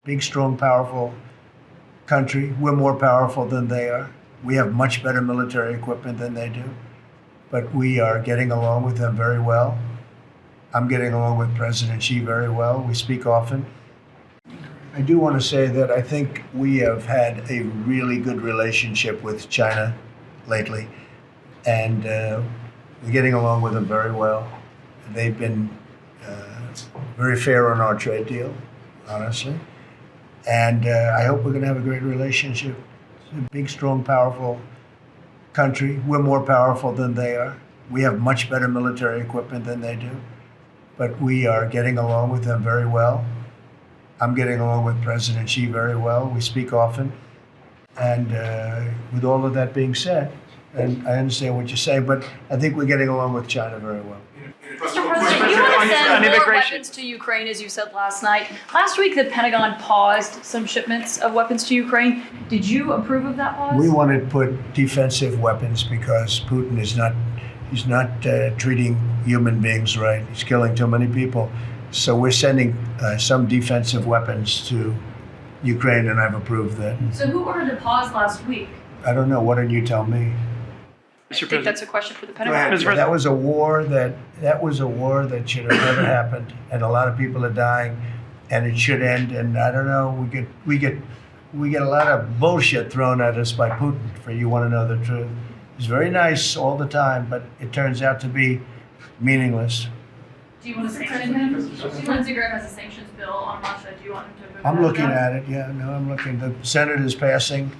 Big, strong, powerful country. We're more powerful than they are. We have much better military equipment than they do, but we are getting along with them very well. I'm getting along with President Xi very well. We speak often. I do want to say that I think we have had a really good relationship with China lately, and we're getting along with them very well. They've been very fair on our trade deal, honestly, and I hope we're going to have a great relationship. It's a big, strong, powerful country. We're more powerful than they are. We have much better military equipment than they do, but we are getting along with them very well. I'm getting along with President Xi very well. We speak often. And with all of that being said, and I understand what you're saying, but I think we're getting along with China very well. Mr. President, you want to send more weapons to Ukraine, as you said last night. Last week, the Pentagon paused some shipments of weapons to Ukraine. Did you approve of that pause? We want to put defensive weapons because Putin is not treating human beings right. He's killing too many people. So we're sending some defensive weapons to Ukraine, and I've approved that. So who ordered the pause last week? I don't know. Why don't you tell me? I think that's a question for the Pentagon. That was a war that should have never happened, and a lot of people are dying, and it should end. And I don't know. We get a lot of bullshit thrown at us by Putin. For you want to know the truth. He's very nice all the time, but it turns out to be meaningless. Do you want to sanction him? Lindsey Graham has a sanctions bill on Russia. Do you want him to vote? I'm looking at it. Yeah, no, I'm looking. The Senate is passed a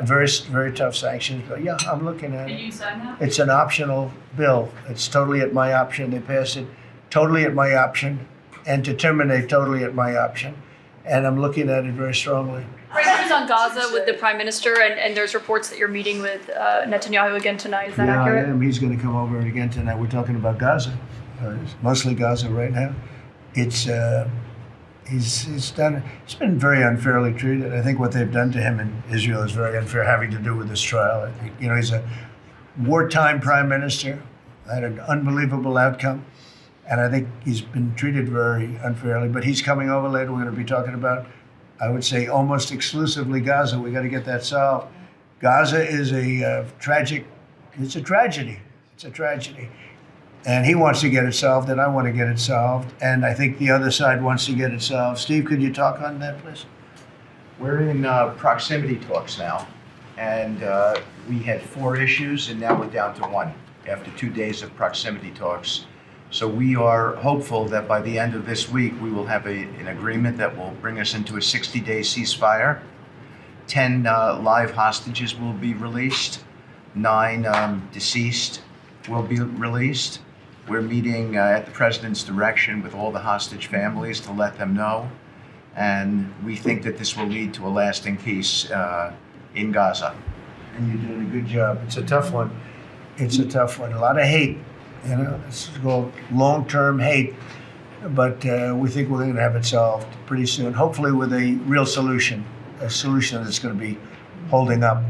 very, very tough sanctions bill. Yeah, I'm looking at it. Can you sign that? It's an optional bill. It's totally at my option. They passed it totally at my option, and to terminate totally at my option. And I'm looking at it very strongly. Pressure's on Gaza with the Prime Minister, and there's reports that you're meeting with Netanyahu again tonight. Is that accurate? Yeah, I am. He's going to come over again tonight. We're talking about Gaza. Mostly Gaza right now. It's he's been very unfairly treated. I think what they've done to him in Israel is very unfair, having to do with this trial. I think, he's a wartime prime minister, had an unbelievable outcome, and I think he's been treated very unfairly. But he's coming over later. We're going to be talking about, I would say, almost exclusively Gaza. We got to get that solved. Gaza is a tragedy. It's a tragedy. And he wants to get it solved, and I want to get it solved. And I think the other side wants to get it solved. Steve, could you talk on that, please? We're in proximity talks now, and we had 4 issues, and now we're down to 1 after 2 days of proximity talks. So we are hopeful that by the end of this week, we will have an agreement that will bring us into a 60-day ceasefire. 10 live hostages will be released. 9 deceased will be released. We're meeting at the president's direction with all the hostage families to let them know. And we think that this will lead to a lasting peace in Gaza. And you're doing a good job. It's a tough one. A lot of hate. It's called long-term hate. But we think we're going to have it solved pretty soon, hopefully with a real solution, a solution that's going to be holding up.